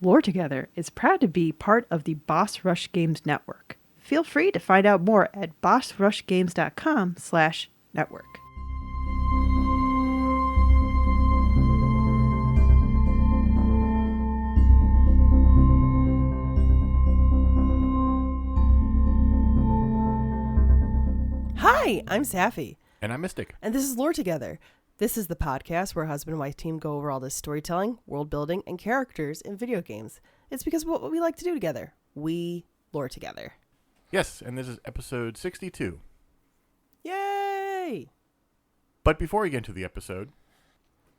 Lore Together is proud to be part of the Boss Rush Games Network. Feel free to find out more at bossrushgames.com/network. Hi, I'm Safi. And I'm Mystic. And this is Lore Together. This is the podcast where a husband and wife team go over all this storytelling, world building, and characters in video games. It's because of what we like to do together. We lore together. Yes, and this is episode 62. Yay! But before we get into the episode,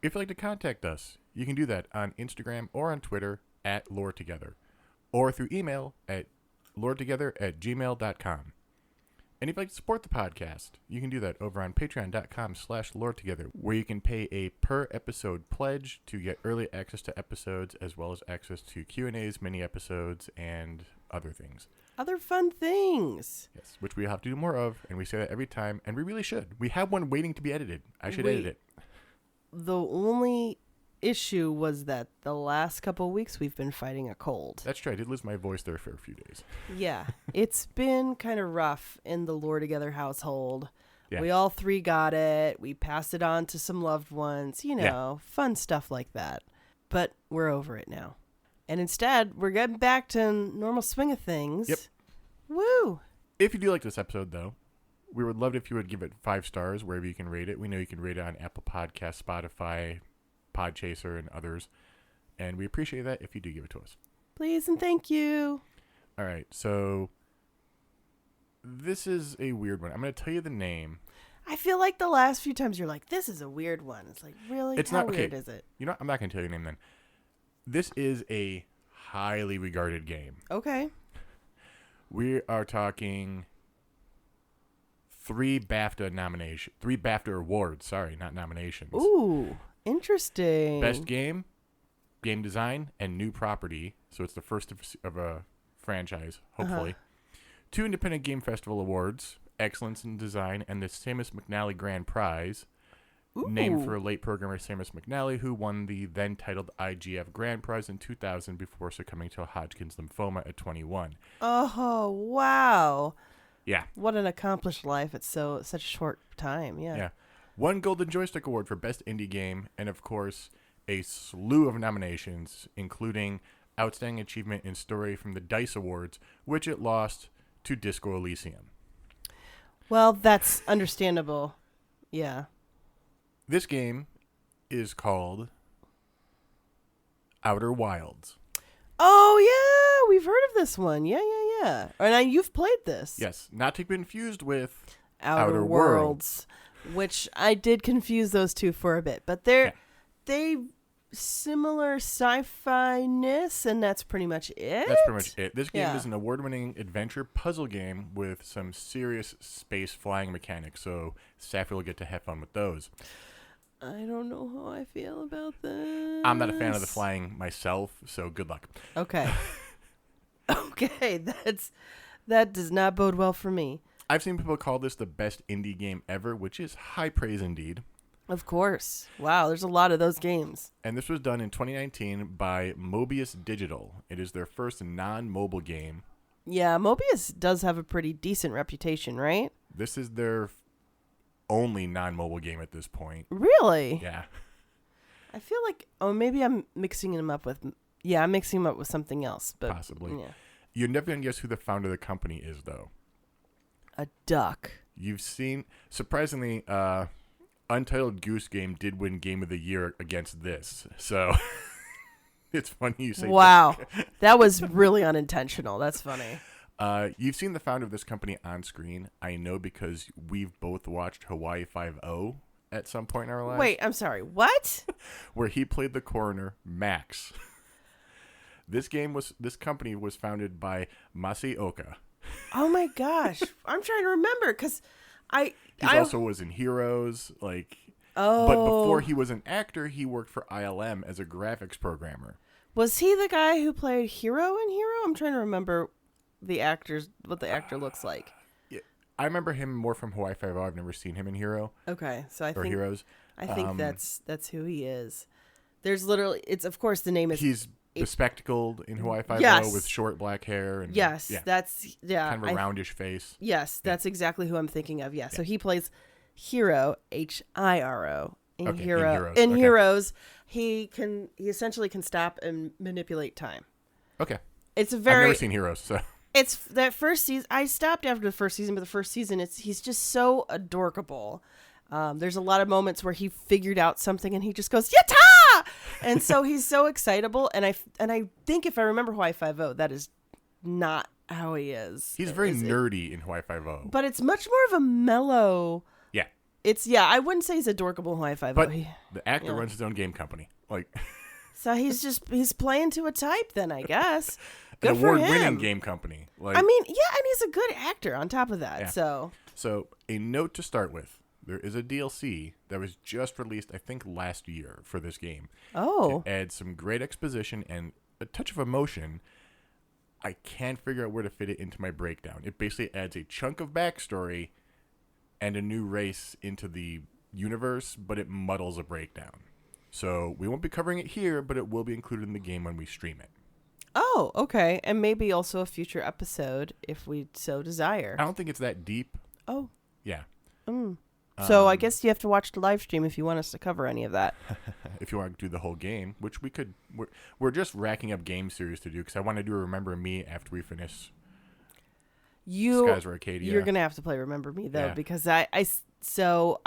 if you'd like to contact us, you can do that on Instagram or on Twitter at LoreTogether, or through email at loretogether@gmail.com. And if you'd like to support the podcast, you can do that over on patreon.com/loretogether, where you can pay a per episode pledge to get early access to episodes, as well as access to Q&As, mini episodes, and other things. Other fun things. Yes, which we have to do more of, and we say that every time, and we really should. We have one waiting to be edited. I should edit it. The only issue was that the last couple of weeks we've been fighting a cold. That's true. I did lose my voice there for a few days. Yeah, it's been kind of rough in the Lore Together household. Yeah. We all three got it. We passed it on to some loved ones, fun stuff like that. But we're over it now. And instead, we're getting back to normal swing of things. Yep. Woo! If you do like this episode, though, we would love it if you would give it 5 stars wherever you can rate it. We know you can rate it on Apple Podcasts, Spotify, Podchaser, and others. And we appreciate that if you do give it to us. Please and thank you. All right, so this is a weird one. I'm going to tell you the name. I feel like the last few times you're like, this is a weird one. It's like, really? It's How not weird okay. is it? You know what? I'm not going to tell you the name then. This is a highly regarded game. Okay. We are talking 3 BAFTA awards. Sorry, not nominations. Ooh, interesting. Best game, game design, and new property. So it's the first of a franchise, hopefully. 2 Independent Game Festival awards, excellence in design, and the Samus McNally Grand Prize. Ooh. Named for late programmer Samus McNally, who won the then titled IGF Grand Prize in 2000 before succumbing to Hodgkin's lymphoma at 21. Oh, wow. Yeah. What an accomplished life at such a short time. Yeah. 1 Golden Joystick Award for Best Indie Game, and of course, a slew of nominations, including Outstanding Achievement in Story from the DICE Awards, which it lost to Disco Elysium. Well, that's understandable. Yeah. This game is called Outer Wilds. Oh, yeah. We've heard of this one. Yeah. And you've played this. Yes, not to be confused with Outer Worlds, which I did confuse those two for a bit. But they similar sci-fi-ness, and that's pretty much it? That's pretty much it. This game is an award-winning adventure puzzle game with some serious space flying mechanics, so Saffy will get to have fun with those. I don't know how I feel about this. I'm not a fan of the flying myself, so good luck. Okay. Okay, that does not bode well for me. I've seen people call this the best indie game ever, which is high praise indeed. Of course. Wow, there's a lot of those games. And this was done in 2019 by Mobius Digital. It is their first non-mobile game. Yeah, Mobius does have a pretty decent reputation, right? This is their only non-mobile game at this point. Really? Yeah. I feel like, maybe I'm mixing them up with, I'm mixing them up with something else. But possibly. Yeah. You're never going to guess who the founder of the company is, though. A duck. You've seen, surprisingly, Untitled Goose Game did win Game of the Year against this. So, it's funny you say wow. That was really unintentional. That's funny. You've seen the founder of this company on screen. I know because we've both watched Hawaii 5-0 at some point in our lives. Wait, I'm sorry. What? Where he played the coroner, Max. This company was founded by Masaoka. Oh my gosh. I'm trying to remember because He also was in Heroes, But before he was an actor, he worked for ILM as a graphics programmer. Was he the guy who played Hero in Hero? I'm trying to remember what the actor looks like. Yeah, I remember him more from Hawaii 5-0. I've never seen him in Hero. Okay, so I think Heroes. that's who he is. There's literally, it's of course the name is. He's bespectacled in Hawaii Five-O Yes. with short black hair. And, Yes, yeah, that's kind of a roundish face. Yes, that's exactly who I'm thinking of. Yeah, so he plays Hiro, Hiro. Okay, In okay. Heroes, he essentially can stop and manipulate time. Okay. It's a I've very never seen Heroes, so. It's that first season. I stopped after the first season, but the first season, he's just so adorable. There's a lot of moments where he figured out something and he just goes "Yatta!" and so he's so excitable. And I think if I remember Hawaii Five-O, that is not how he is. He's very nerdy in Hawaii Five-O. But it's much more of a mellow. Yeah. I wouldn't say he's adorable in Hawaii Five-O. But the actor runs his own game company. So he's playing to a type then, I guess. Good An for award-winning him. game company. I mean, yeah, and he's a good actor on top of that. Yeah. So a note to start with. There is a DLC that was just released, I think, last year for this game. Oh. It adds some great exposition and a touch of emotion. I can't figure out where to fit it into my breakdown. It basically adds a chunk of backstory and a new race into the universe, but it muddles a breakdown. So we won't be covering it here, but it will be included in the game when we stream it. Oh, okay. And maybe also a future episode if we so desire. I don't think it's that deep. Oh. Yeah. So I guess you have to watch the live stream if you want us to cover any of that. If you want to do the whole game, which we could. We're just racking up game series to do because I want to do Remember Me after we finish Skies of Arcadia. You're going to have to play Remember Me, though, Yeah. because I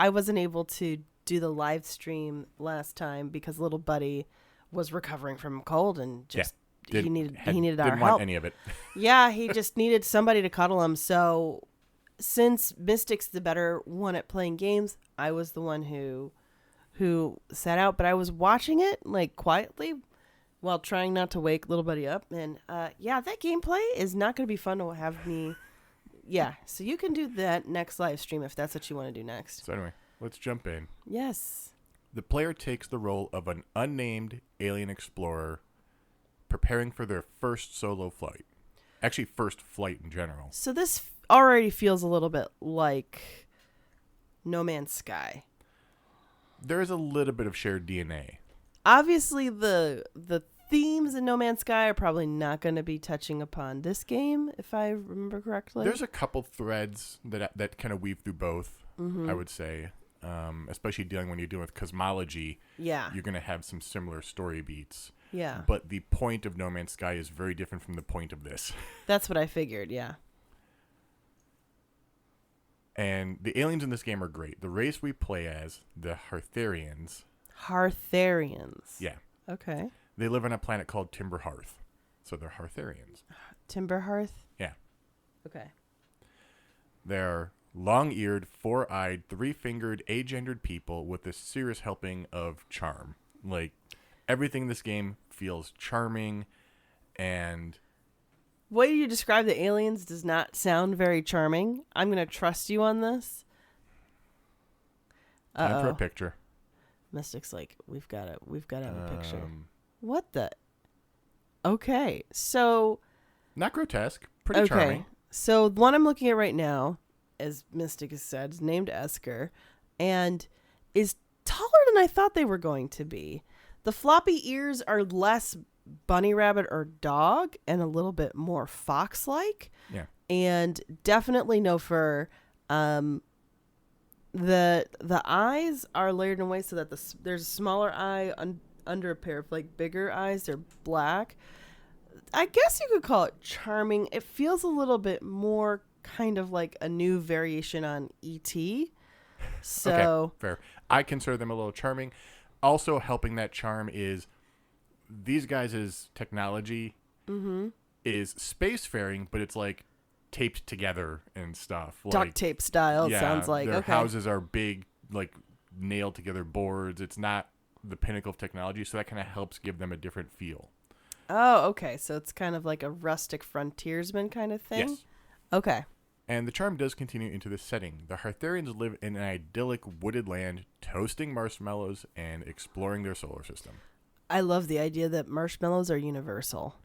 wasn't able to do the live stream last time because little buddy was recovering from a cold and just he needed our didn't help. want any of it. Yeah, he just needed somebody to cuddle him. So since Mystic's the better one at playing games, I was the one who sat out, but I was watching it quietly while trying not to wake little buddy up. And that gameplay is not going to be fun to have me. Yeah, so you can do that next live stream if that's what you want to do next. So anyway, let's jump in. Yes. The player takes the role of an unnamed alien explorer preparing for their first solo flight. Actually, first flight in general. So this already feels a little bit like No Man's Sky. There is a little bit of shared DNA. Obviously, the themes in No Man's Sky are probably not going to be touching upon this game, if I remember correctly. There's a couple threads that kind of weave through both, I would say. Especially when you're dealing with cosmology, Yeah. you're going to have some similar story beats. Yeah. But the point of No Man's Sky is very different from the point of this. That's what I figured, yeah. And the aliens in this game are great. The race we play as, the Hartharians. Hartharians. Yeah. Okay. They live on a planet called Timber Hearth. So they're Hartharians. Timber Hearth? Yeah. Okay. They're long-eared, four-eyed, three-fingered, agendered people with a serious helping of charm. Everything in this game feels charming, and The way you describe the aliens does not sound very charming. I'm going to trust you on this. time for a picture. Mystic's like, we've got to have a picture. What the? Okay, so... Not grotesque. Pretty charming. So the one I'm looking at right now, as Mystic has said, is named Esker, and is taller than I thought they were going to be. The floppy ears are less bunny rabbit or dog and a little bit more fox-like. Yeah. And definitely no fur. The eyes are layered in a way so that there's a smaller eye under a pair of bigger eyes. They're black. I guess you could call it charming. It feels a little bit more kind of like a new variation on E.T. So Okay, fair. I consider them a little charming. Also helping that charm is these guys' technology is spacefaring, but it's taped together and stuff. duct tape style, it sounds like. Their Okay. houses are big, nailed together boards. It's not the pinnacle of technology, so that kind of helps give them a different feel. Oh, okay. So it's kind of like a rustic frontiersman kind of thing? Yes. Okay. And the charm does continue into this setting. The Hartharians live in an idyllic wooded land, toasting marshmallows and exploring their solar system. I love the idea that marshmallows are universal.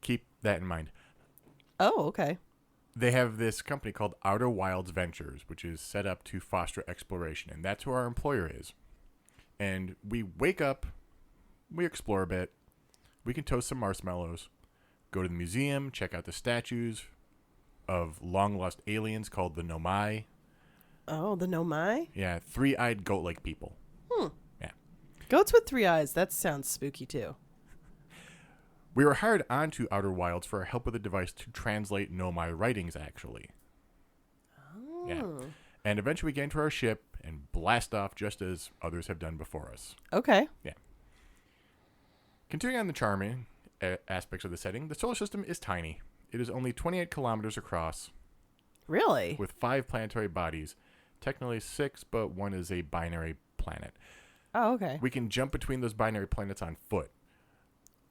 Keep that in mind. Oh, okay. They have this company called Outer Wilds Ventures, which is set up to foster exploration, and that's who our employer is. And we wake up we explore a bit. We can toast some marshmallows, go to the museum, check out the statues of long-lost aliens called the Nomai. Oh, the Nomai? Yeah, three-eyed goat-like people. Yeah. Goats with 3 eyes. That sounds spooky, too. We were hired onto Outer Wilds for our help with a device to translate Nomai writings, actually. Oh. Yeah. And eventually we get into our ship and blast off just as others have done before us. Okay. Yeah. Continuing on the charming aspects of the setting, the solar system is tiny. It is only 28 kilometers across Really? with 5 planetary bodies. Technically 6, but one is a binary planet. Oh, okay. We can jump between those binary planets on foot.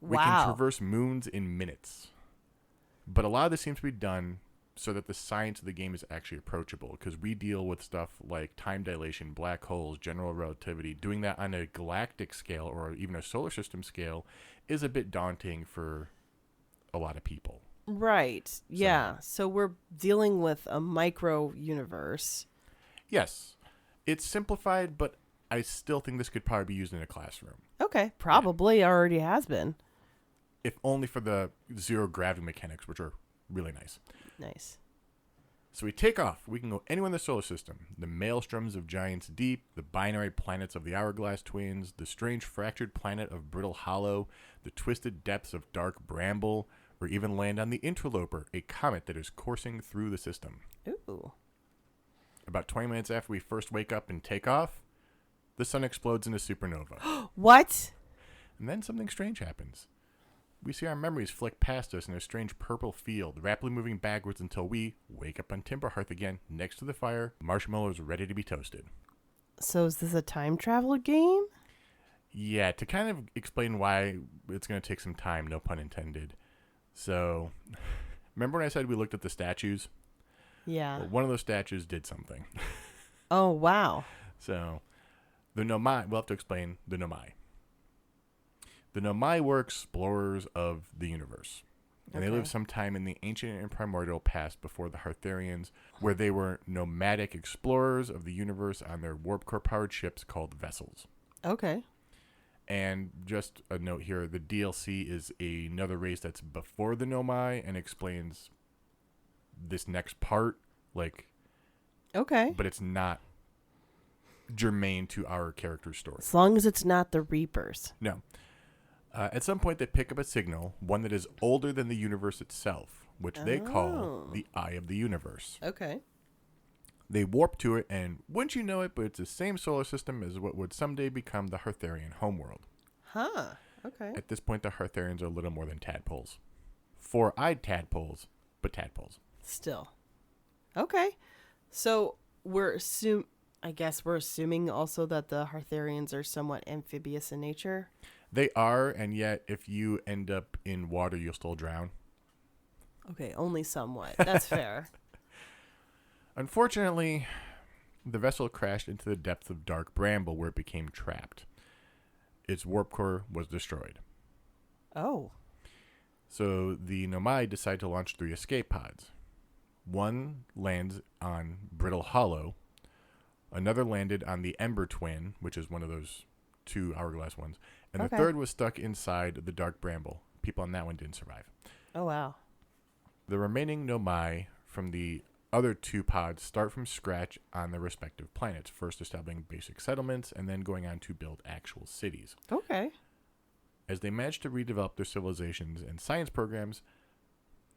We Wow. can traverse moons in minutes. But a lot of this seems to be done so that the science of the game is actually approachable, because we deal with stuff like time dilation, black holes, general relativity. Doing that on a galactic scale or even a solar system scale is a bit daunting for a lot of people. Right. Yeah. So we're dealing with a micro universe. Yes, it's simplified, but I still think this could probably be used in a classroom. Okay. Probably already has been. If only for the zero gravity mechanics, which are really nice. Nice. So we take off. We can go anywhere in the solar system. The maelstroms of Giants Deep, the binary planets of the Hourglass Twins, the strange fractured planet of Brittle Hollow, the twisted depths of Dark Bramble, or even land on the Interloper, a comet that is coursing through the system. Ooh. About 20 minutes after we first wake up and take off, the sun explodes in a supernova. What? And then something strange happens. We see our memories flick past us in a strange purple field, rapidly moving backwards until we wake up on Timberhearth again, next to the fire, marshmallows ready to be toasted. So is this a time travel game? Yeah, to kind of explain why it's going to take some time, no pun intended. So, remember when I said we looked at the statues? Yeah. Well, one of those statues did something. Oh, wow. So, the Nomai, we'll have to explain the Nomai. The Nomai were explorers of the universe. And they Okay. lived sometime in the ancient and primordial past before the Hartharians, where they were nomadic explorers of the universe on their warp core powered ships called vessels. Okay. And just a note here, the DLC is another race that's before the Nomai and explains this next part, Okay. but it's not germane to our character's story. As long as it's not the Reapers. No. At some point, they pick up a signal, one that is older than the universe itself, which they call Oh. the Eye of the Universe. Okay. They warp to it, and wouldn't you know it, but it's the same solar system as what would someday become the Hartharian homeworld. Huh. Okay. At this point, the Hartharians are a little more than tadpoles. 4-eyed tadpoles, but tadpoles. Still. Okay. So I guess we're assuming also that the Hartharians are somewhat amphibious in nature. They are, and yet if you end up in water, you'll still drown. Okay, only somewhat. That's fair. Unfortunately, the vessel crashed into the depths of Dark Bramble where it became trapped. Its warp core was destroyed. Oh. So the Nomai decide to launch 3 escape pods. One lands on Brittle Hollow. Another landed on the Ember Twin, which is one of those 2 hourglass ones. And Okay. the third was stuck inside the Dark Bramble. People on that one didn't survive. Oh, wow. The remaining Nomai from the other 2 pods start from scratch on their respective planets, first establishing basic settlements and then going on to build actual cities. Okay. As they managed to redevelop their civilizations and science programs,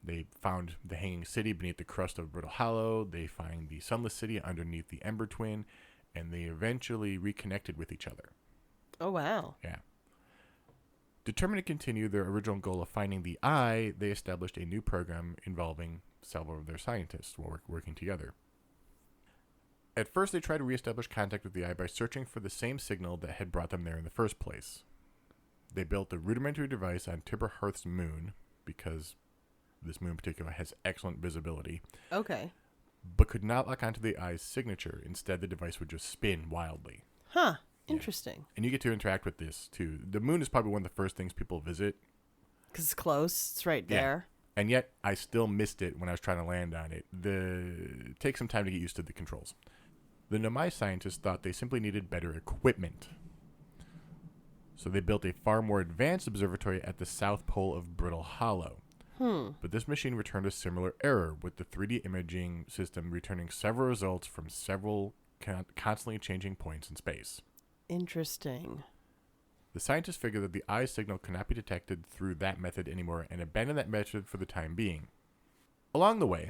they found the Hanging City beneath the crust of Brittle Hollow, they find the Sunless City underneath the Ember Twin, and they eventually reconnected with each other. Oh, wow. Yeah. Determined to continue their original goal of finding the Eye, they established a new program involving several of their scientists working together. At first, they tried to reestablish contact with the Eye by searching for the same signal that had brought them there in the first place. They built a rudimentary device on Timberhearth's moon, because this moon in particular has excellent visibility, Okay. but could not lock onto the Eye's signature. Instead, the device would just spin wildly. Huh. Interesting. And you get to interact with this, too. The moon is probably one of the first things people visit, Because it's close. It's right Yeah. there. and yet I still missed it when I was trying to land on it. It takes some time to get used to the controls. The Nomai scientists thought they simply needed better equipment. So they built a far more advanced observatory at the south pole of Brittle Hollow. But this machine returned a similar error, with the 3D imaging system returning several results from several constantly changing points in space. Interesting. The scientists figured that the eye signal cannot be detected through that method anymore and abandoned that method for the time being. Along the way,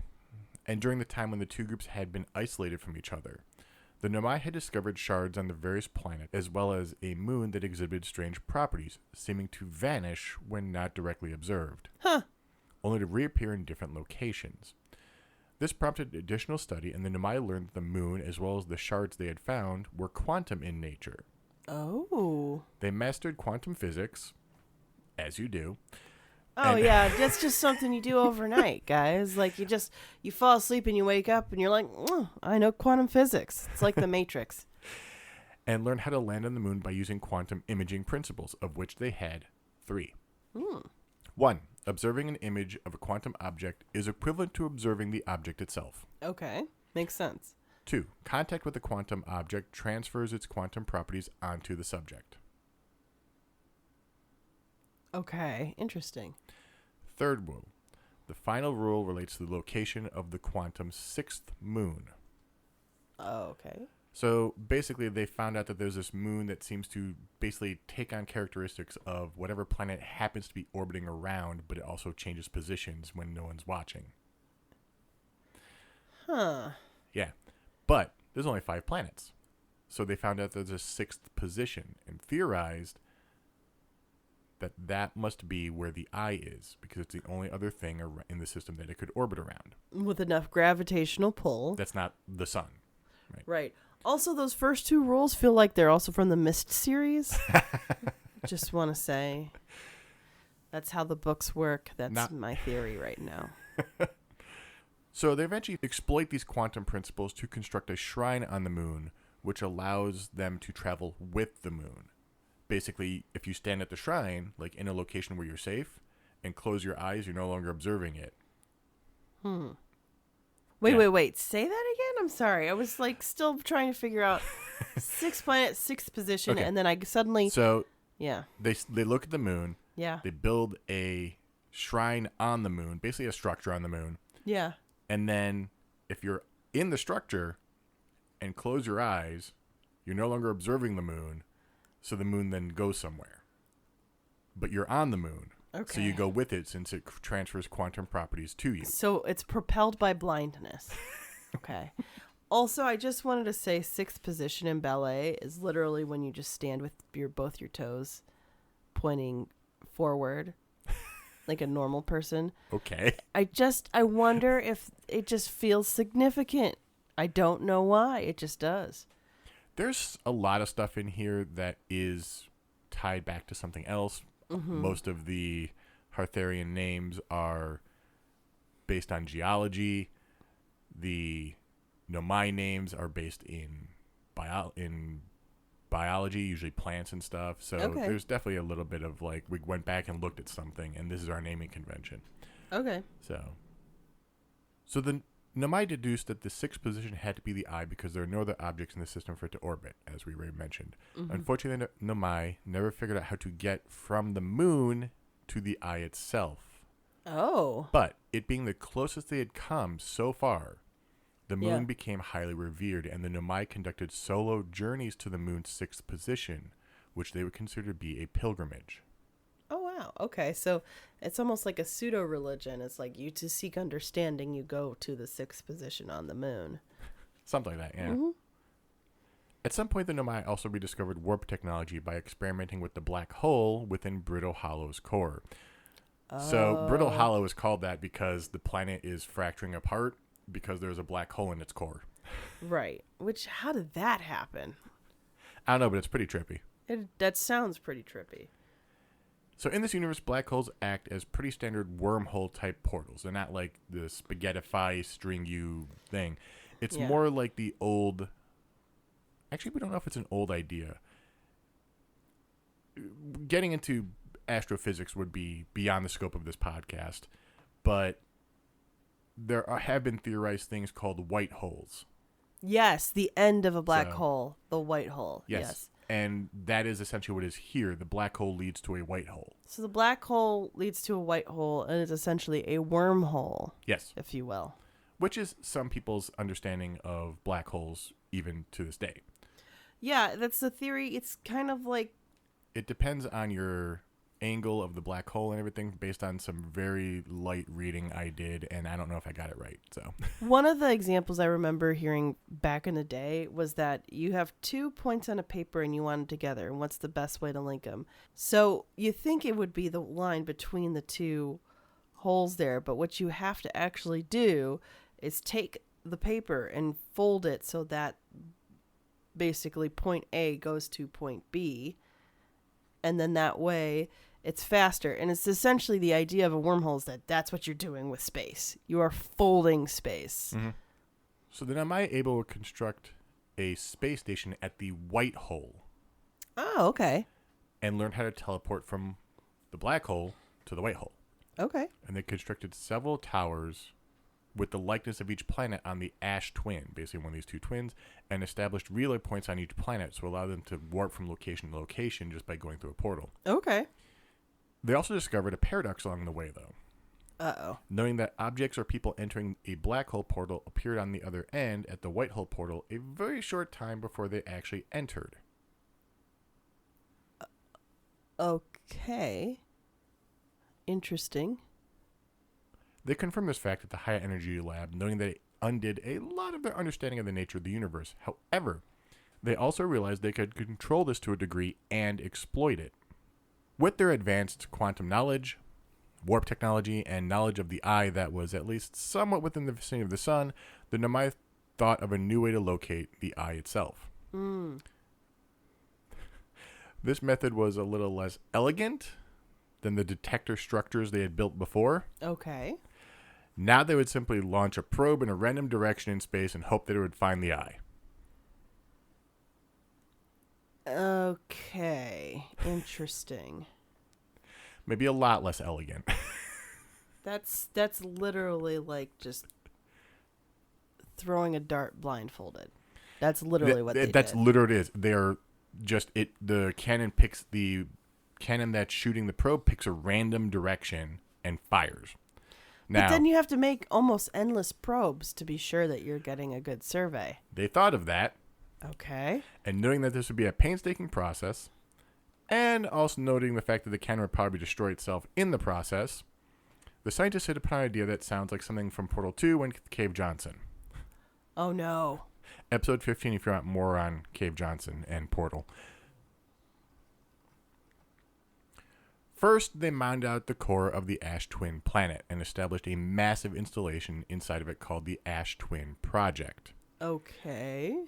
and during the time when the two groups had been isolated from each other, the Nomai had discovered shards on the various planets, as well as a moon that exhibited strange properties, seeming to vanish when not directly observed. Only to reappear in different locations. This prompted additional study, and the Nomai learned that the moon, as well as the shards they had found, were quantum in nature. Oh. They mastered quantum physics, as you do. Oh, yeah. That's just something you do overnight, guys. Like, you fall asleep and you wake up and you're like, I know quantum physics. It's like the Matrix. And learned how to land on the moon by using quantum imaging principles, of which they had 3. 1. Observing an image of a quantum object is equivalent to observing the object itself. Okay. Makes sense. 2. Contact with the quantum object transfers its quantum properties onto the subject. Okay. Interesting. 3rd rule. The final rule relates to the location of the quantum 6th moon. Oh, okay. So basically they found out that there's this moon that seems to basically take on characteristics of whatever planet it happens to be orbiting around, but it also changes positions when no one's watching. Huh. Yeah. But there's only 5 planets. So they found out there's a 6th position and theorized that that must be where the eye is, because it's the only other thing in the system that it could orbit around. With enough gravitational pull. That's not the sun. Right. Also, those first 2 rules feel like they're also from the Mist series. Just want to say. That's how the books work. That's my theory right now. So they eventually exploit these quantum principles to construct a shrine on the moon, which allows them to travel with the moon. Basically, if you stand at the shrine, like in a location where you're safe, and close your eyes, you're no longer observing it. Wait. Say that again? I'm sorry. I was like still trying to figure out 6 planets, 6th position, Okay. and then I suddenly... So Yeah. they look at the moon. Yeah. They build a shrine on the moon, basically a structure on the moon. Yeah. And then if you're in the structure and close your eyes, you're no longer observing the moon, so the moon then goes somewhere. But you're on the moon. Okay. So you go with it since it transfers quantum properties to you. So it's propelled by blindness. Okay. Also, I just wanted to say 6th position in ballet is literally when you just stand with both your toes pointing forward like a normal person. Okay. I wonder if it just feels significant. I don't know why. It just does. There's a lot of stuff in here that is tied back to something else. Most of the Hartharian names are based on geology. The Nomai names are based in biology, usually plants and stuff. So there's definitely a little bit of like, we went back and looked at something, and this is our naming convention. Okay. So the Nomai deduced that the 6th position had to be the eye because there are no other objects in the system for it to orbit, as we already mentioned. Unfortunately, the Nomai never figured out how to get from the moon to the eye itself. Oh. But it being the closest they had come so far, the moon became highly revered, and the Nomai conducted solo journeys to the moon's 6th position, which they would consider to be a pilgrimage. Oh, wow. Okay. So it's almost like a pseudo-religion. It's like you to seek understanding, you go to the 6th position on the moon. Something like that, yeah. At some point, the Nomai also rediscovered warp technology by experimenting with the black hole within Brittle Hollow's core. So Brittle Hollow is called that because the planet is fracturing apart because there's a black hole in its core. Right. How did that happen? I don't know, but it's pretty trippy. That sounds pretty trippy. So in this universe, black holes act as pretty standard wormhole type portals. They're not like the spaghettify string you thing. It's more like the old... Actually, we don't know if it's an old idea. Getting into astrophysics would be beyond the scope of this podcast, but there have been theorized things called white holes. Yes, the end of a black hole, the white hole. Yes. And that is essentially what is here. The black hole leads to a white hole. So the black hole leads to a white hole, and it's essentially a wormhole, Yes. if you will. Which is some people's understanding of black holes even to this day. Yeah, that's the theory. It's kind of like... It depends on your angle of the black hole and everything based on some very light reading I did, and I don't know if I got it right. So One of the examples I remember hearing back in the day was that you have 2 points on a paper and you want them together, and what's the best way to link them? So you think it would be the line between the 2 holes there, but what you have to actually do is take the paper and fold it so that basically point A goes to point B, and then that way it's faster. And it's essentially the idea of a wormhole is that that's what you're doing with space. You are folding space. Mm-hmm. So then am I able to construct a space station at the white hole Oh, okay. and learn how to teleport from the black hole to the white hole. Okay. And they constructed several towers with the likeness of each planet on the Ash Twin, basically one of these 2 twins, and established relay points on each planet to allow them to warp from location to location just by going through a portal. Okay. They also discovered a paradox along the way, though. Uh-oh. Knowing that objects or people entering a black hole portal appeared on the other end at the white hole portal a very short time before they actually entered. Okay. Interesting. They confirmed this fact at the High Energy Lab, knowing that it undid a lot of their understanding of the nature of the universe. However, they also realized they could control this to a degree and exploit it. With their advanced quantum knowledge, warp technology, and knowledge of the eye that was at least somewhat within the vicinity of the sun, the Nomai thought of a new way to locate the eye itself. This method was a little less elegant than the detector structures they had built before. Okay. Now they would simply launch a probe in a random direction in space and hope that it would find the eye. Okay. Interesting. Maybe a lot less elegant. That's literally like just throwing a dart blindfolded. That's literally what they That's did. literally it is. They are just it. The cannon that's shooting the probe picks a random direction and fires. Now, But then you have to make almost endless probes to be sure that you're getting a good survey. they thought of that, Okay. and knowing that this would be a painstaking process, and also noting the fact that the cannon would probably destroy itself in the process, the scientists hit upon an idea that sounds like something from Portal 2 and Cave Johnson. Oh, no. Episode 15 if you want more on Cave Johnson and Portal. First, they mined out the core of the Ash Twin planet and established a massive installation inside of it called the Ash Twin Project. Okay.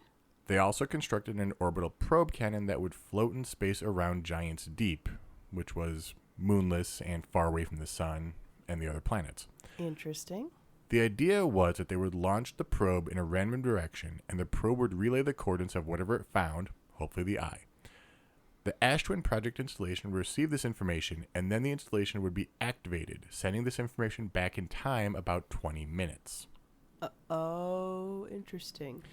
They also constructed an orbital probe cannon that would float in space around Giant's Deep, which was moonless and far away from the sun and the other planets. Interesting. The idea was that they would launch the probe in a random direction, and the probe would relay the coordinates of whatever it found, hopefully the eye. The Ash Twin Project installation would receive this information, and then the installation would be activated, sending this information back in time about 20 minutes. Oh, interesting.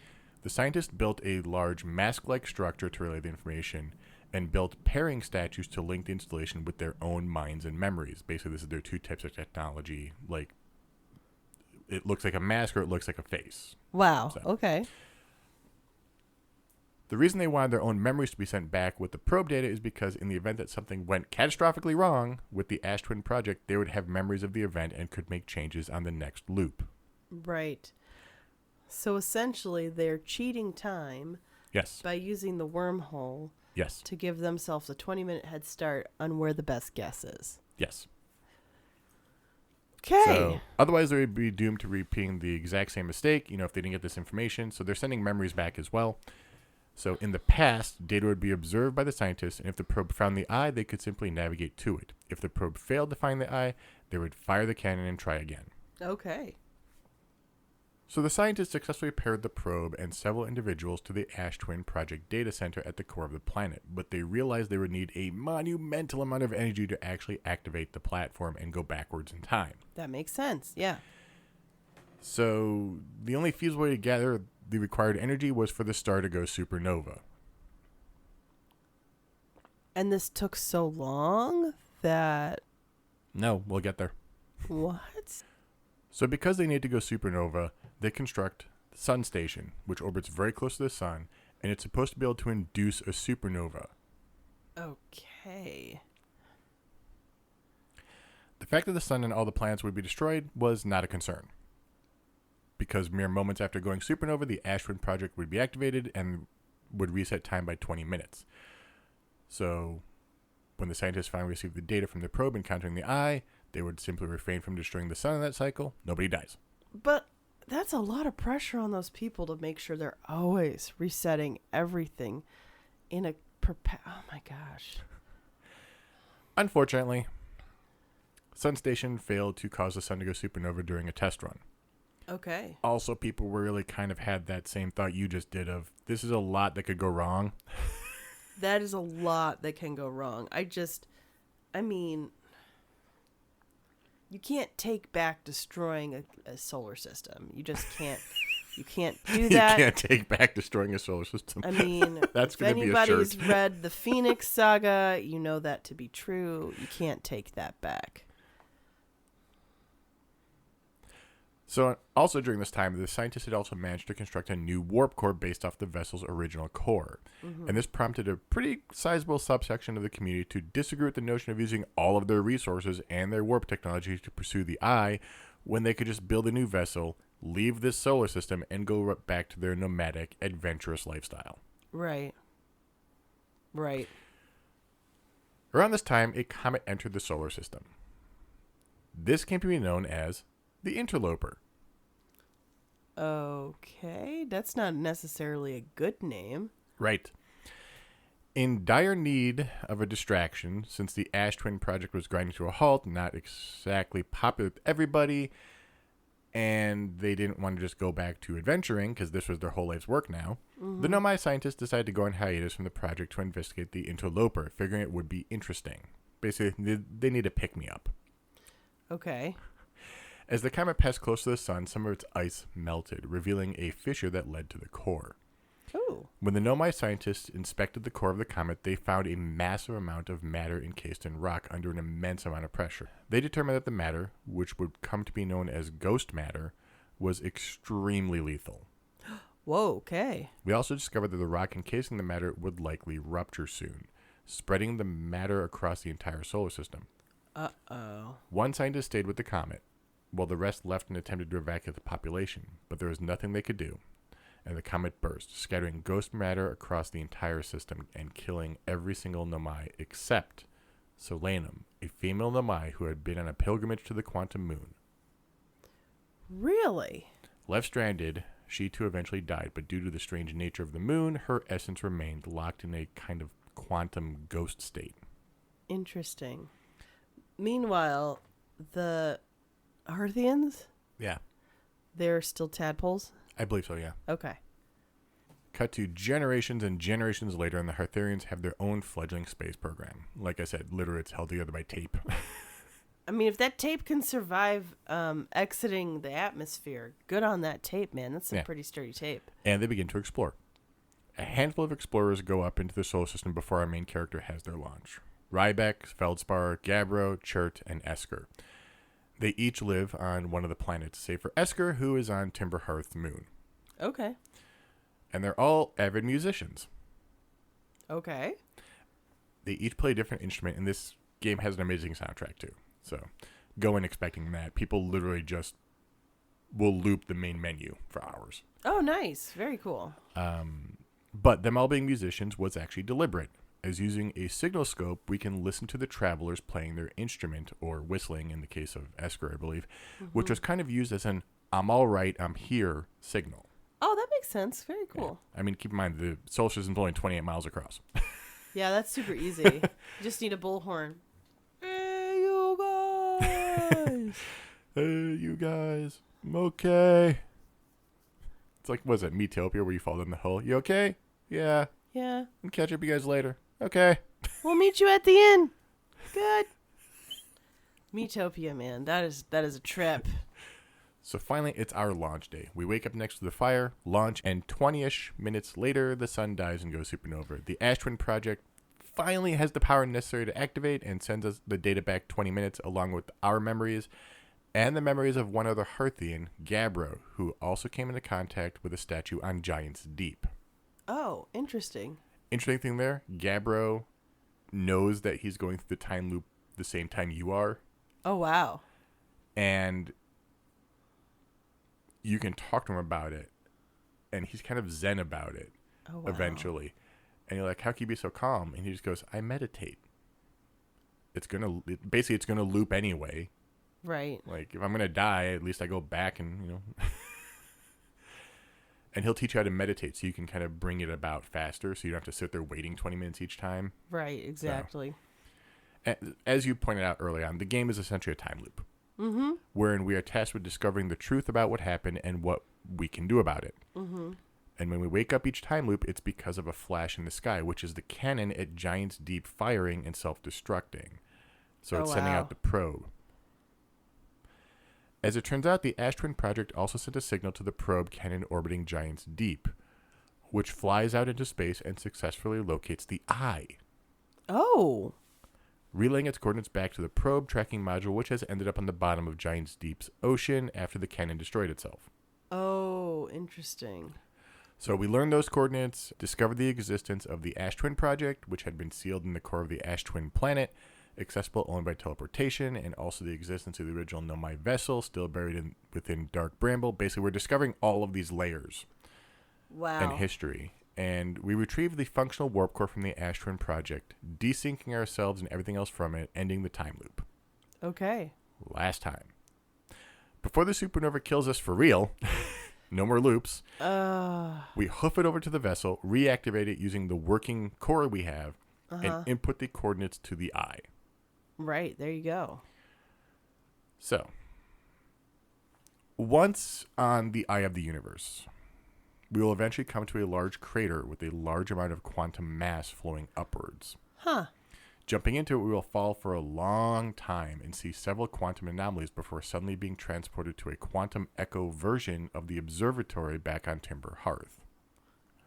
The scientists built a large mask-like structure to relay the information, and built pairing statues to link the installation with their own minds and memories. Basically, this is their 2 types of technology, like it looks like a mask or it looks like a face. Wow. So. Okay. The reason they wanted their own memories to be sent back with the probe data is because in the event that something went catastrophically wrong with the Ash Twin Project, they would have memories of the event and could make changes on the next loop. Right. So essentially, they're cheating time Yes. by using the wormhole Yes. to give themselves a 20-minute head start on where the best guess is. Yes. Okay. So otherwise, they would be doomed to repeating the exact same mistake, if they didn't get this information. So they're sending memories back as well. So in the past, data would be observed by the scientists, and if the probe found the eye, they could simply navigate to it. If the probe failed to find the eye, they would fire the cannon and try again. Okay. So the scientists successfully paired the probe and several individuals to the Ash Twin Project data center at the core of the planet, but they realized they would need a monumental amount of energy to actually activate the platform and go backwards in time. That makes sense. Yeah. So the only feasible way to gather the required energy was for the star to go supernova. And this took so long that... No, we'll get there. What? So because they need to go supernova, they construct the Sun Station, which orbits very close to the sun, and it's supposed to be able to induce a supernova. Okay. The fact that the sun and all the planets would be destroyed was not a concern, because mere moments after going supernova, the Ash Twin Project would be activated and would reset time by 20 minutes. So when the scientists finally received the data from the probe encountering the eye, they would simply refrain from destroying the sun in that cycle. Nobody dies. But that's a lot of pressure on those people to make sure they're always resetting everything in a oh my gosh. Unfortunately, Sun Station failed to cause the sun to go supernova during a test run. Okay. Also, people really kind of had that same thought you just did of, this is a lot that could go wrong. That is a lot that can go wrong. I mean, you can't take back destroying a solar system. You just can't. You can't do that. You can't take back destroying a solar system. I mean, That's if going to be a shirt. anybody's read the Phoenix Saga, you know that to be true. You can't take that back. So, also during this time, the scientists had also managed to construct a new warp core based off the vessel's original core. Mm-hmm. And this prompted a pretty sizable subsection of the community to disagree with the notion of using all of their resources and their warp technology to pursue the eye, when they could just build a new vessel, leave this solar system, and go back to their nomadic, adventurous lifestyle. Right. Right. Around this time, a comet entered the solar system. This came to be known as the Interloper. Okay, that's not necessarily a good name. Right. In dire need of a distraction, since the Ash Twin Project was grinding to a halt, not exactly popular with everybody, and they didn't want to just go back to adventuring, because this was their whole life's work now, the Nomai scientists decided to go on hiatus from the project to investigate the Interloper, figuring it would be interesting. Basically, they need to pick me up. Okay. As the comet passed close to the sun, some of its ice melted, revealing a fissure that led to the core. Ooh. When the Nomai scientists inspected the core of the comet, they found a massive amount of matter encased in rock under an immense amount of pressure. They determined that the matter, which would come to be known as ghost matter, was extremely lethal. Whoa, okay. We also discovered that the rock encasing the matter would likely rupture soon, spreading the matter across the entire solar system. Uh-oh. One scientist stayed with the comet, while the rest left and attempted to evacuate the population, but there was nothing they could do, and the comet burst, scattering ghost matter across the entire system and killing every single Nomai except Solanum, a female Nomai who had been on a pilgrimage to the quantum moon. Really? Left stranded, she too eventually died, but due to the strange nature of the moon, her essence remained locked in a kind of quantum ghost state. Interesting. Meanwhile, the Arthians, Yeah, they're still tadpoles? I believe so, yeah. Okay. Cut to generations and generations later, and the Hartharians have their own fledgling space program. Like I said, literally it's held together by tape. I mean, if that tape can survive exiting the atmosphere, good on that tape, man. That's some pretty sturdy tape. And they begin to explore. A handful of explorers go up into the solar system before our main character has their launch. Rybeck, Feldspar, Gabbro, Chert, and Esker. They each live on one of the planets, save for Esker, who is on Timberhearth's moon. Okay. And they're all avid musicians. Okay. They each play a different instrument, and this game has an amazing soundtrack, too. So, go in expecting that. People literally just will loop the main menu for hours. Oh, nice. Very cool. But them all being musicians was actually deliberate, as using a signal scope, we can listen to the travelers playing their instrument, or whistling in the case of Esker, I believe, which was kind of used as an "I'm all right, I'm here" signal. Oh, that makes sense. Very cool. Yeah. I mean, keep in mind, the solar system's only 28 miles across. Yeah, that's super easy. You just need a bullhorn. Hey, you guys. Hey, you guys. I'm okay. It's like, was it Metopia where you fall down the hole? You okay? Yeah. Yeah. I'll catch up with you guys later. Okay. We'll meet you at the inn. Good. Metopia, man. That is a trip. So finally, it's our launch day. We wake up next to the fire, launch, and 20-ish minutes later, the sun dies and goes supernova. The Ash Twin Project finally has the power necessary to activate and sends us the data back 20 minutes along with our memories and the memories of one other Hearthian, Gabbro, who also came into contact with a statue on Giant's Deep. Oh, interesting. Interesting thing there, Gabbro knows that he's going through the time loop the same time you are, Oh, wow. and you can talk to him about it, and he's kind of zen about it. Oh, wow. Eventually. And you're like, how can you be so calm? And he just goes, I meditate. It's gonna loop anyway. Right. Like, if I'm gonna die, at least I go back and, and he'll teach you how to meditate so you can kind of bring it about faster so you don't have to sit there waiting 20 minutes each time. Right, exactly. So, as you pointed out early on, the game is essentially a time loop. Mm-hmm. Wherein we are tasked with discovering the truth about what happened and what we can do about it. Mm-hmm. And when we wake up each time loop, it's because of a flash in the sky, which is the cannon at Giant's Deep firing and self-destructing. So it's sending out the probe. As it turns out, the Ash Twin Project also sent a signal to the probe cannon orbiting Giant's Deep, which flies out into space and successfully locates the eye. Oh. Relaying its coordinates back to the probe tracking module, which has ended up on the bottom of Giant's Deep's ocean after the cannon destroyed itself. Oh, interesting. So we learned those coordinates, discovered the existence of the Ash Twin Project, which had been sealed in the core of the Ash Twin planet, accessible only by teleportation, and also the existence of the original Nomai vessel, still buried within Dark Bramble. Basically, we're discovering all of these layers and history. And we retrieved the functional warp core from the Ash Twin Project, desyncing ourselves and everything else from it, ending the time loop. Okay. Last time. Before the supernova kills us for real... No more loops. We hoof it over to the vessel, reactivate it using the working core we have, and input the coordinates to the eye. Right, there you go. So, once on the eye of the universe, we will eventually come to a large crater with a large amount of quantum mass flowing upwards. Huh. Jumping into it, we will fall for a long time and see several quantum anomalies before suddenly being transported to a quantum echo version of the observatory back on Timber Hearth.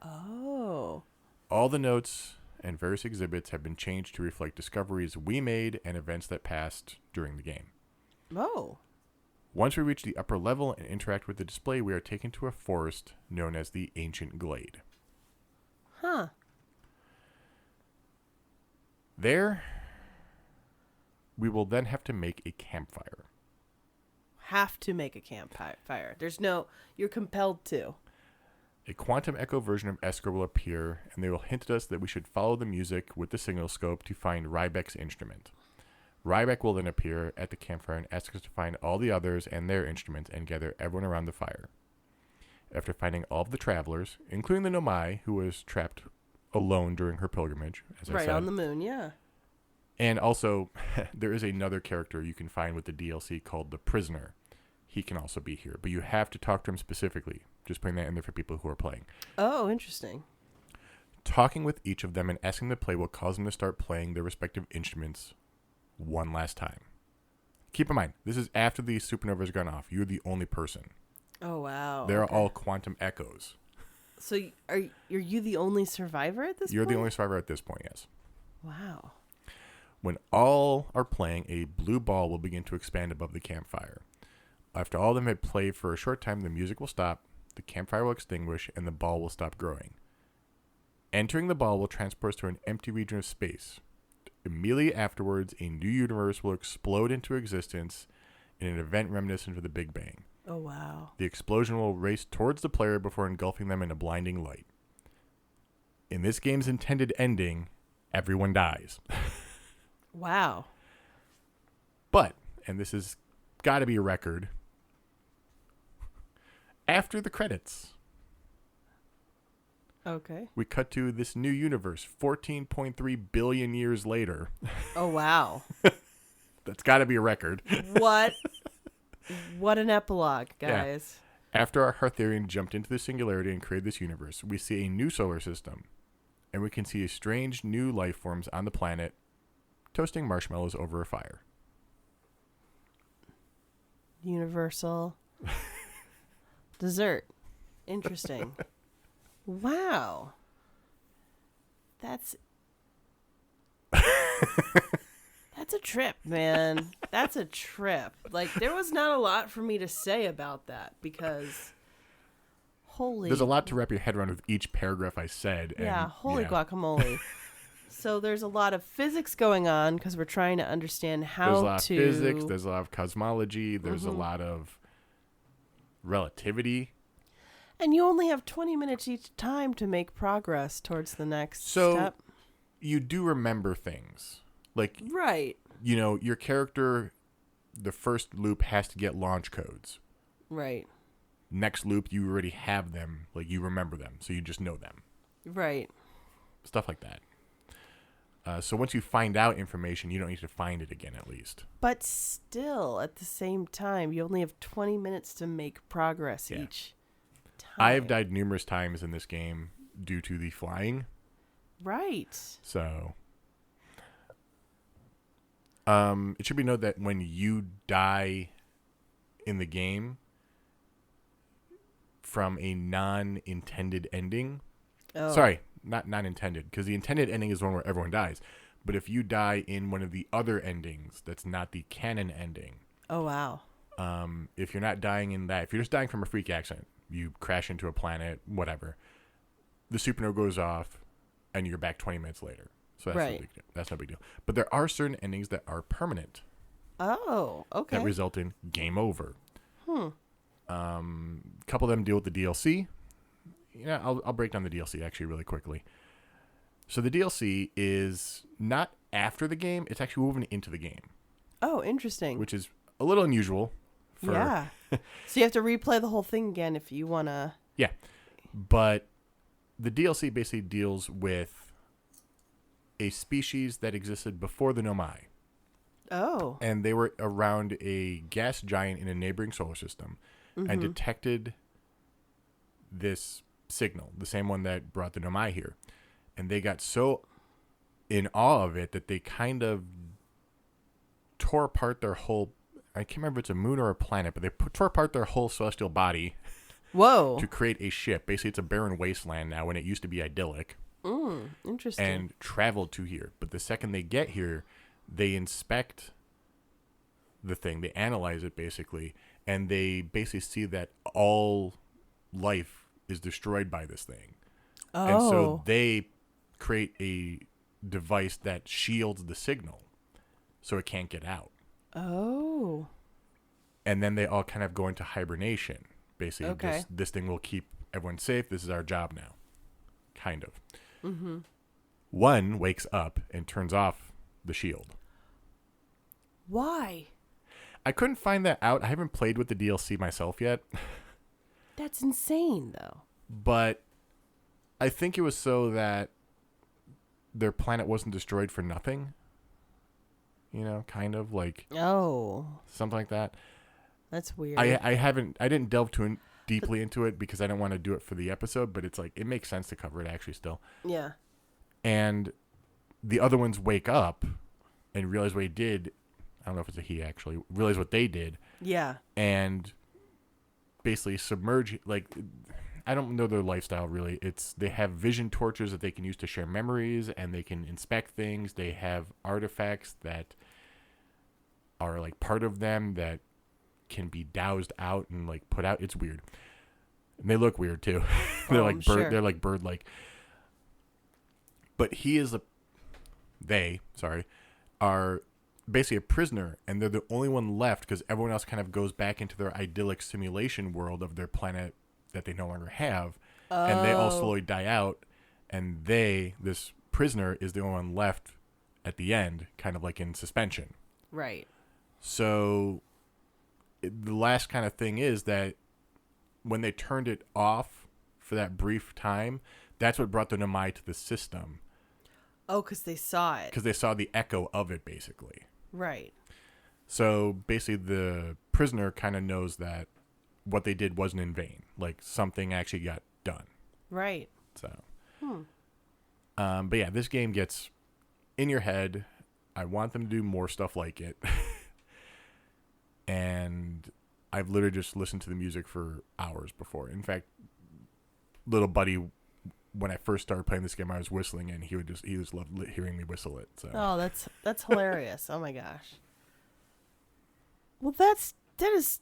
Oh. All the notes and various exhibits have been changed to reflect discoveries we made and events that passed during the game. Oh. Once we reach the upper level and interact with the display, we are taken to a forest known as the Ancient Glade. Huh. There, we will then have to make a campfire. Have to make a campfire. You're compelled to. A quantum echo version of Esker will appear, and they will hint at us that we should follow the music with the signal scope to find Rybek's instrument. Rybek will then appear at the campfire and ask us to find all the others and their instruments and gather everyone around the fire. After finding all of the travelers, including the Nomai, who was trapped alone during her pilgrimage, as I said. Right, on the moon, yeah. And also, there is another character you can find with the DLC called the Prisoner. He can also be here, but you have to talk to him specifically. Just putting that in there for people who are playing. Oh, interesting. Talking with each of them and asking them to play will cause them to start playing their respective instruments one last time. Keep in mind, this is after the supernova has gone off. You're the only person. Oh, wow. They're all quantum echoes. So are you the only survivor at this point? You're the only survivor at this point, yes. Wow. When all are playing, a blue ball will begin to expand above the campfire. After all of them have played for a short time, the music will stop, the campfire will extinguish, and the ball will stop growing. Entering the ball will transport us to an empty region of space. Immediately afterwards, a new universe will explode into existence in an event reminiscent of the Big Bang. Oh, wow. The explosion will race towards the player before engulfing them in a blinding light. In this game's intended ending, everyone dies. Wow. But, and this has got to be a record, after the credits, Okay. we cut to this new universe 14.3 billion years later. Oh, wow. That's got to be a record. What an epilogue, guys. Yeah. After our Heartharian jumped into the singularity and created this universe, we see a new solar system, and we can see strange new life forms on the planet toasting marshmallows over a fire. Universal dessert. Interesting. Wow. That's That's a trip, man. That's a trip. Like, there was not a lot for me to say about that because holy. There's a lot to wrap your head around with each paragraph I said. Yeah, And, holy yeah. guacamole. So there's a lot of physics going on because we're trying to understand how There's a lot to... of physics. There's a lot of cosmology. There's a lot of relativity. And you only have 20 minutes each time to make progress towards the next So step. you do remember things. Like, Right. you know, your character, the first loop has to get launch codes. Right. Next loop, you already have them. Like, you remember them. So you just know them. Right. Stuff like that. So once you find out information, you don't need to find it again, at least. But still, at the same time, you only have 20 minutes to make progress Yeah. each time. I've died numerous times in this game due to the flying. Right. So, it should be noted that when you die in the game from a non-intended ending, Oh. sorry, not non-intended, because the intended ending is one where everyone dies. But if you die in one of the other endings, that's not the canon ending. Oh, wow. If you're not dying in that, if you're just dying from a freak accident, you crash into a planet, whatever, the supernova goes off, and you're back 20 minutes later. So that's Right. no big deal. That's no big deal. But there are certain endings that are permanent Oh, okay. that result in game over. A couple of them deal with the DLC. Yeah, I'll break down the DLC actually really quickly. So the DLC is not after the game; it's actually moving into the game, Oh, interesting. which is a little unusual. Yeah. So you have to replay the whole thing again if you want to... Yeah, but the DLC basically deals with a species that existed before the Nomai, Oh. and they were around a gas giant in a neighboring solar system, and detected this signal, the same one that brought the Nomai here, and they got so in awe of it that they kind of tore apart their whole... I can't remember if it's a moon or a planet, but they tore apart their whole celestial body Whoa. to create a ship. Basically, it's a barren wasteland now when it used to be idyllic, Interesting. and traveled to here. But the second they get here, they inspect the thing, they analyze it basically, and they basically see that all life is destroyed by this thing. Oh. And so they create a device that shields the signal so it can't get out. Oh. And then they all kind of go into hibernation. Basically, Okay. this thing will keep everyone safe. This is our job now. Kind of. Mm-hmm. One wakes up and turns off the shield. Why? I couldn't find that out. I haven't played with the DLC myself yet. That's insane, though. But I think it was so that their planet wasn't destroyed for nothing. You know, kind of like Oh. something like that. That's weird. I didn't delve too deeply into it because I didn't want to do it for the episode, but it's like it makes sense to cover it actually still. Yeah. And the other ones wake up and realize what he did. I don't know if it's a he actually. Realize what they did Yeah. and basically submerge. Like, I don't know their lifestyle really. They have vision torches that they can use to share memories, and they can inspect things. They have artifacts that are like part of them that can be doused out and like put out. It's weird. And they look weird too. They're Oh, like I'm bird. sure. They're like bird like. But he is are basically a prisoner, and they're the only one left because everyone else kind of goes back into their idyllic simulation world of their planet that they no longer have, and they all slowly die out, and this prisoner is the only one left at the end, kind of like in suspension. Right. So the last kind of thing is that when they turned it off for that brief time, that's what brought the Nomai to the system. Oh, because they saw it. Because they saw the echo of it, basically. Right. So basically the prisoner kind of knows that what they did wasn't in vain. Like, something actually got done. Right. So, but yeah, this game gets in your head. I want them to do more stuff like it. And I've literally just listened to the music for hours before. In fact, little buddy when I first started playing this game, I was whistling, and he just loved hearing me whistle it. So. Oh, that's hilarious. Oh my gosh. Well, that is,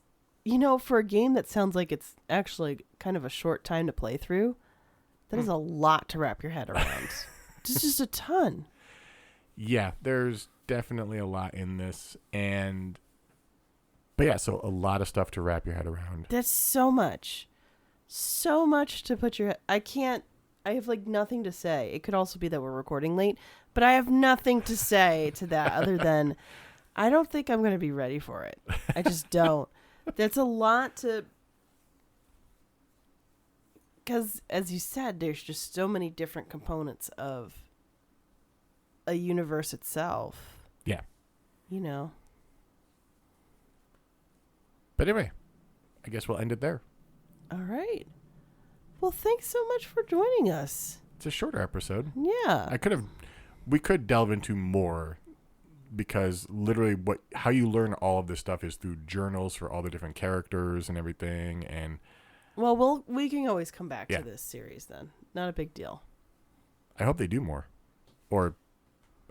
for a game that sounds like it's actually kind of a short time to play through, that is a lot to wrap your head around. It's just a ton. Yeah, there's definitely a lot in this, but yeah, so a lot of stuff to wrap your head around. That's so much to put your. I have like nothing to say. It could also be that we're recording late, but I have nothing to say to that other than I don't think I'm going to be ready for it. I just don't. That's a lot to. Because, as you said, there's just so many different components of a universe itself. Yeah. But anyway, I guess we'll end it there. All right. Well, thanks so much for joining us. It's a shorter episode. Yeah. We could delve into more, because literally how you learn all of this stuff is through journals for all the different characters and everything. And well, we can always come back to this series then. Not a big deal. I hope they do more, or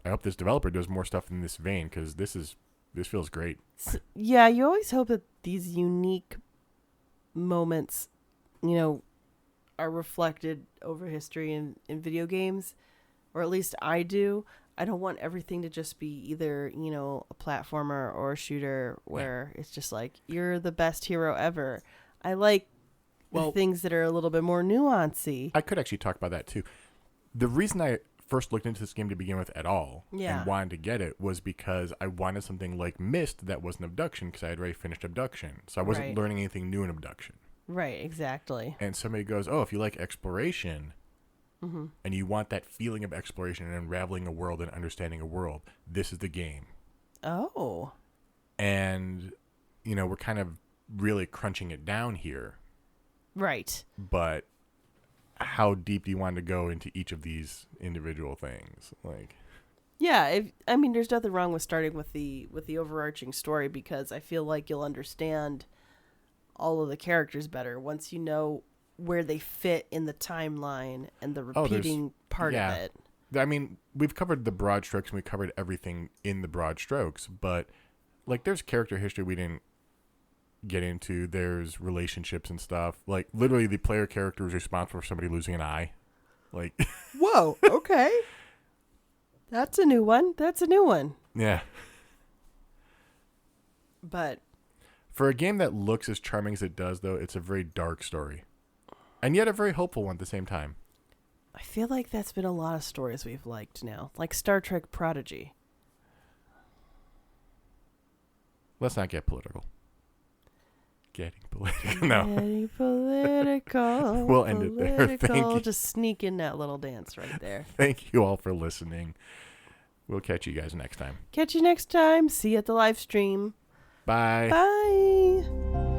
I hope this developer does more stuff in this vein, because this feels great. Yeah, you always hope that these unique moments, are reflected over history in video games, or at least I do. I don't want everything to just be either, a platformer or a shooter where it's just like, you're the best hero ever. I like the things that are a little bit more nuancy. I could actually talk about that too. The reason I first looked into this game to begin with at all and wanted to get it was because I wanted something like Myst that was an Abduction, because I had already finished Abduction. So I wasn't learning anything new in Abduction. Right, exactly. And somebody goes, oh, if you like exploration and you want that feeling of exploration and unraveling a world and understanding a world, this is the game. Oh. And, we're kind of really crunching it down here. Right. But how deep do you want to go into each of these individual things? Yeah, there's nothing wrong with starting with the overarching story, because I feel like you'll understand all of the characters better once you know where they fit in the timeline and the repeating part of it. We've covered the broad strokes, and we covered everything in the broad strokes, but there's character history we didn't get into. There's relationships and stuff. Literally the player character is responsible for somebody losing an eye. Whoa, okay. That's a new one. Yeah. But for a game that looks as charming as it does, though, it's a very dark story. And yet a very hopeful one at the same time. I feel like that's been a lot of stories we've liked now. Like Star Trek Prodigy. Let's not get political. Getting political. No. Getting political. We'll end it there. Thank you. Just sneak in that little dance right there. Thank you all for listening. We'll catch you guys next time. Catch you next time. See you at the live stream. Bye. Bye.